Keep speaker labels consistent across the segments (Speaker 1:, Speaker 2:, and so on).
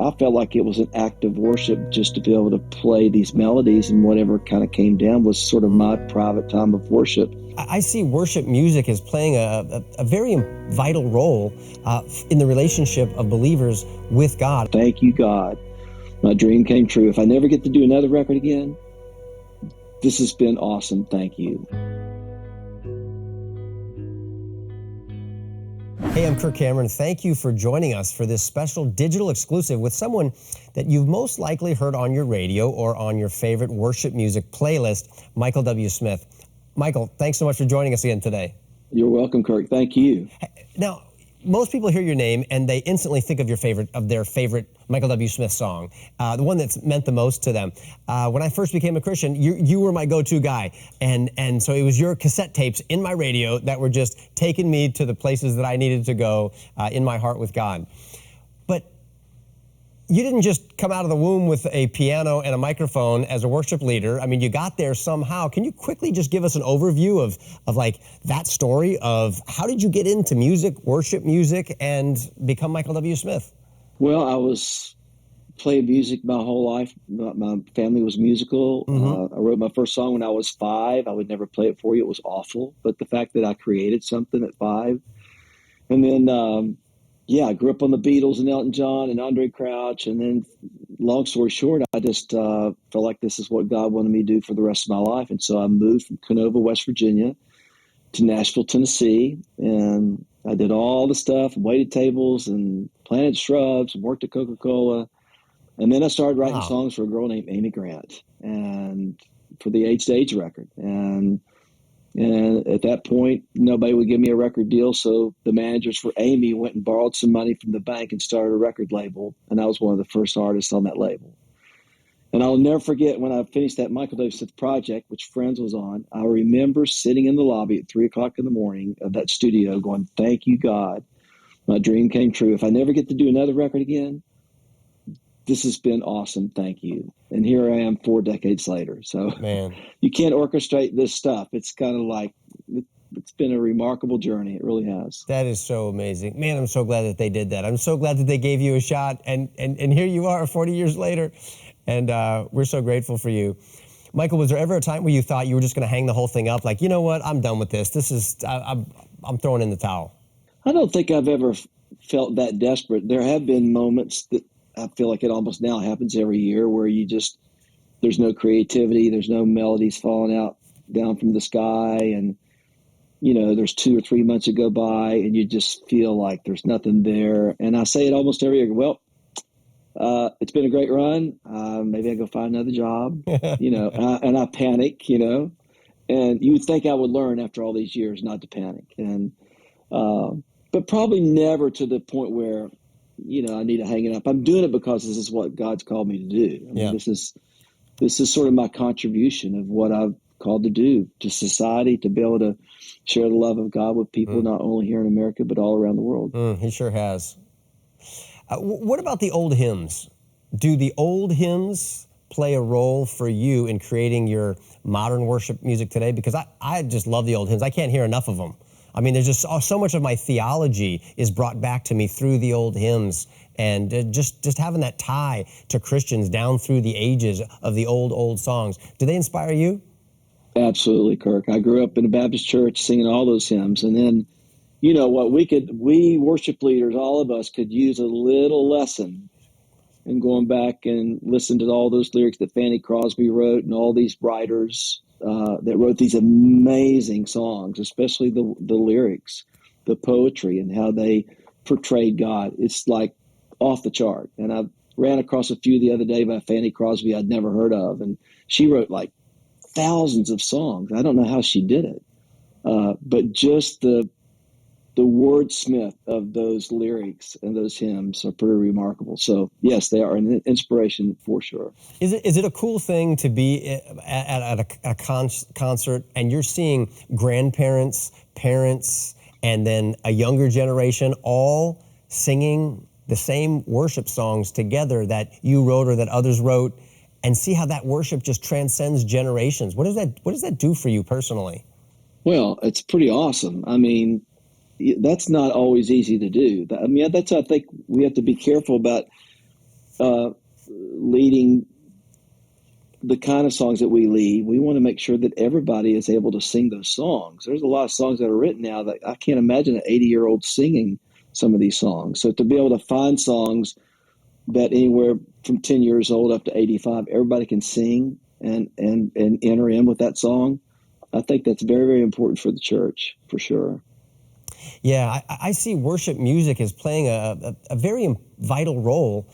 Speaker 1: I felt like it was an act of worship just to be able to play these melodies, and whatever kind of came down was sort of my private time of worship.
Speaker 2: I see worship music as playing a very vital role in the relationship of believers with God.
Speaker 1: Thank you, God. My dream came true. If I never get to do another record again, this has been awesome. Thank you.
Speaker 2: Hey, I'm Kirk Cameron. Thank you for joining us for this special digital exclusive with someone that you've most likely heard on your radio or on your favorite worship music playlist, Michael W. Smith. Michael, thanks so much for joining us again today.
Speaker 1: You're welcome, Kirk. Thank you.
Speaker 2: Now, most people hear your name and they instantly think of their favorite Michael W. Smith song, the one that's meant the most to them. When I first became a Christian, you were my go-to guy, and so it was your cassette tapes in my radio that were just taking me to the places that I needed to go in my heart with God. But you didn't just come out of the womb with a piano and a microphone as a worship leader. I mean, you got there somehow. Can you quickly just give us an overview of like that story of how did you get into music, worship music, and become Michael W. Smith?
Speaker 1: Well, I was playing music my whole life. My family was musical. I wrote my first song when I was 5. I would never play it for you. It was awful. But the fact that I created something at 5. And then, I grew up on the Beatles and Elton John and Andre Crouch. And then, long story short, I just felt like this is what God wanted me to do for the rest of my life. And so I moved from Canova, West Virginia to Nashville, Tennessee. And I did all the stuff, waited tables and planted shrubs and worked at Coca-Cola. And then I started writing songs for a girl named Amy Grant and for the Age to Age record. And at that point, nobody would give me a record deal. So the managers for Amy went and borrowed some money from the bank and started a record label. And I was one of the first artists on that label. And I'll never forget when I finished that Michael W. Smith project, which Friends was on, I remember sitting in the lobby at 3 o'clock in the morning of that studio going, thank you, God. My dream came true. If I never get to do another record again, this has been awesome. Thank you. And here I am 4 decades later. So
Speaker 2: Man,
Speaker 1: you can't orchestrate this stuff. It's kind of like, it's been a remarkable journey. It really has.
Speaker 2: that is so amazing. Man, I'm so glad that they did that. I'm so glad that they gave you a shot. And here you are 40 years later. And we're so grateful for you. Michael, was there ever a time where you thought you were just going to hang the whole thing up? Like, you know what? I'm done with this. I'm throwing in the towel.
Speaker 1: I don't think I've ever felt that desperate. There have been moments that I feel like it almost now happens every year where there's no creativity, there's no melodies falling out down from the sky. And, there's 2 or 3 months that go by and you just feel like there's nothing there. And I say it almost every year. Well, it's been a great run. Maybe I go find another job, and I panic, and you would think I would learn after all these years not to panic. And, but probably never to the point where, I need to hang it up. I'm doing it because this is what God's called me to do. I mean, this is sort of my contribution of what I've called to do to society, to be able to share the love of God with people, not only here in America, but all around the world.
Speaker 2: He sure has. What about the old hymns? Do the old hymns play a role for you in creating your modern worship music today? Because I just love the old hymns. I can't hear enough of them. I mean, there's just so much of my theology is brought back to me through the old hymns, and just having that tie to Christians down through the ages of the old songs. Do they inspire you?
Speaker 1: Absolutely, Kirk. I grew up in a Baptist church singing all those hymns, and then, we worship leaders, all of us could use a little lesson in going back and listen to all those lyrics that Fanny Crosby wrote and all these writers that wrote these amazing songs, especially the lyrics, the poetry, and how they portrayed God. It's like off the chart. And I ran across a few the other day by Fanny Crosby I'd never heard of. And she wrote like thousands of songs. I don't know how she did it. But just the wordsmith of those lyrics and those hymns are pretty remarkable. So yes, they are an inspiration for sure.
Speaker 2: Is it a cool thing to be at a concert and you're seeing grandparents, parents, and then a younger generation all singing the same worship songs together that you wrote or that others wrote, and see how that worship just transcends generations? What does that do for you personally?
Speaker 1: Well, it's pretty awesome. I mean, that's not always easy to do. I mean, I think we have to be careful about leading the kind of songs that we lead, we want to make sure that everybody is able to sing those songs. There's a lot of songs that are written now that I can't imagine an 80-year-old singing some of these songs. So to be able to find songs that anywhere from 10 years old up to 85, everybody can sing and enter in with that song, I think that's very, very important for the church, for sure.
Speaker 2: Yeah, I see worship music as playing a very vital role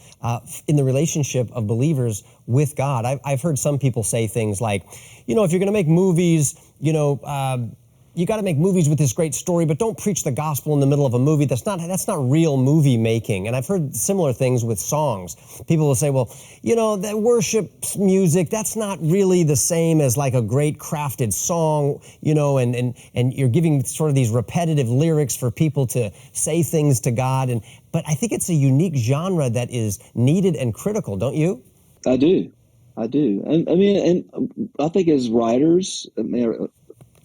Speaker 2: in the relationship of believers with God. I've heard some people say things like, you know, if you're going to make movies, you know, you got to make movies with this great story, but don't preach the gospel in the middle of a movie. That's not real movie making. And I've heard similar things with songs. People will say, well, you know, that worship music, that's not really the same as like a great crafted song, you know, and you're giving sort of these repetitive lyrics for people to say things to God. But I think it's a unique genre that is needed and critical, don't you?
Speaker 1: I do. And I mean, and I think as writers, I mean,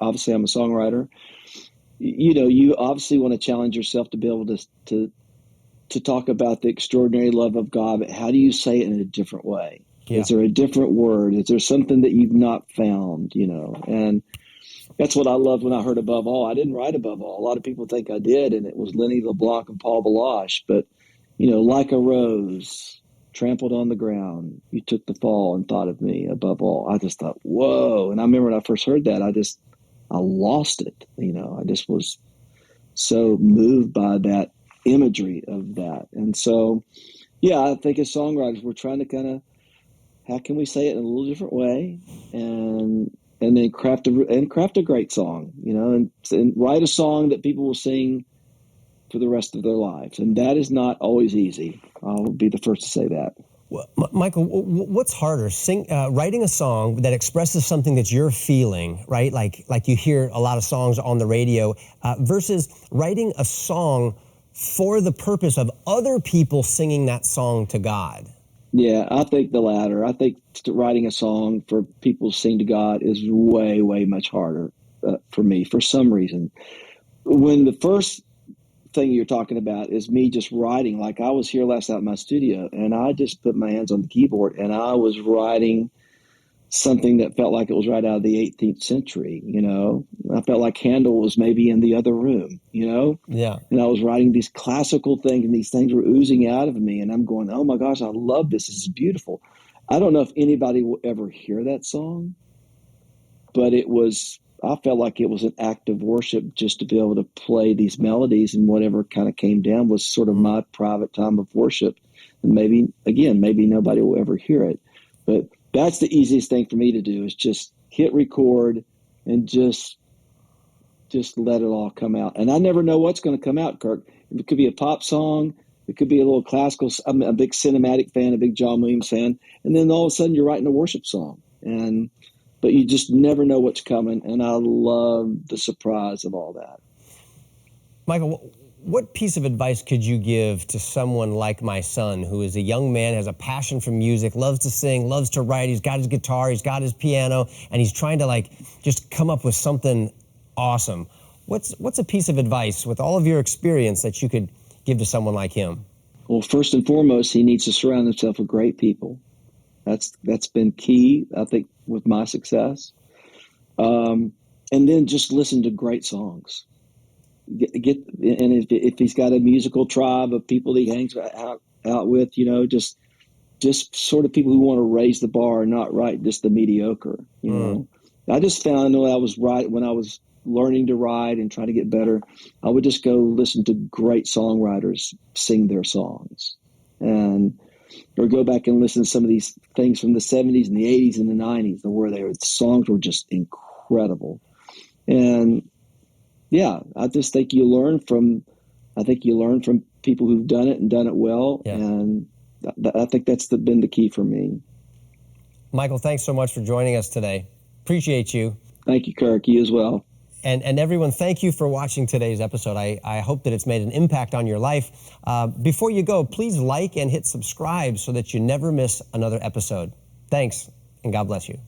Speaker 1: obviously I'm a songwriter, you know, you obviously want to challenge yourself to be able to talk about the extraordinary love of God, but how do you say it in a different way? Yeah. Is there a different word? Is there something that you've not found, you know? And that's what I loved when I heard Above All. I didn't write Above All. A lot of people think I did, and it was Lenny LeBlanc and Paul Baloche. But, you know, like a rose trampled on the ground, you took the fall and thought of me above all. I just thought, whoa. And I remember when I first heard that, I lost it. You know, I just was so moved by that imagery of that. And so, yeah, I think as songwriters, we're trying to kind of, how can we say it in a little different way, and then craft a great song, you know, and write a song that people will sing for the rest of their lives. And that is not always easy. I'll be the first to say that.
Speaker 2: Well, Michael, what's harder, writing a song that expresses something that you're feeling, right? Like you hear a lot of songs on the radio, versus writing a song for the purpose of other people singing that song to God?
Speaker 1: Yeah, I think the latter. I think writing a song for people to sing to God is way, way much harder for me for some reason. When the first thing you're talking about is me just writing, like I was here last night in my studio and I just put my hands on the keyboard and I was writing something that felt like it was right out of the 18th century, you know. I felt like Handel was maybe in the other room, you know. Yeah. And I was writing these classical things and these things were oozing out of me and I'm going, oh my gosh, I love this. This is beautiful. I don't know if anybody will ever hear that song, but I felt like it was an act of worship just to be able to play these melodies, and whatever kind of came down was sort of my private time of worship. And maybe nobody will ever hear it, but that's the easiest thing for me to do is just hit record and just let it all come out. And I never know what's going to come out, Kirk. It could be a pop song. It could be a little classical. I'm a big cinematic fan, a big John Williams fan. And then all of a sudden you're writing a worship song. But you just never know what's coming, and I love the surprise of all that.
Speaker 2: Michael, what piece of advice could you give to someone like my son, who is a young man, has a passion for music, loves to sing, loves to write, he's got his guitar, he's got his piano, and he's trying to just come up with something awesome? What's a piece of advice with all of your experience that you could give to someone like him?
Speaker 1: Well, first and foremost, he needs to surround himself with great people. That's been key, I think, with my success. And then just listen to great songs. And if he's got a musical tribe of people that he hangs out with, you know, just sort of people who want to raise the bar and not write just the mediocre. You know, I just found when I was learning to write and trying to get better, I would just go listen to great songwriters sing their songs, or go back and listen to some of these things from the 70s and the 80s and the 90s, where the songs were just incredible. And yeah, I just think you learn from people who've done it and done it well. Yeah. And I think that's been the key for me.
Speaker 2: Michael, thanks so much for joining us today. Appreciate you.
Speaker 1: Thank you, Kirk. You as well.
Speaker 2: And everyone, thank you for watching today's episode. I hope that it's made an impact on your life. Before you go, please like and hit subscribe so that you never miss another episode. Thanks, and God bless you.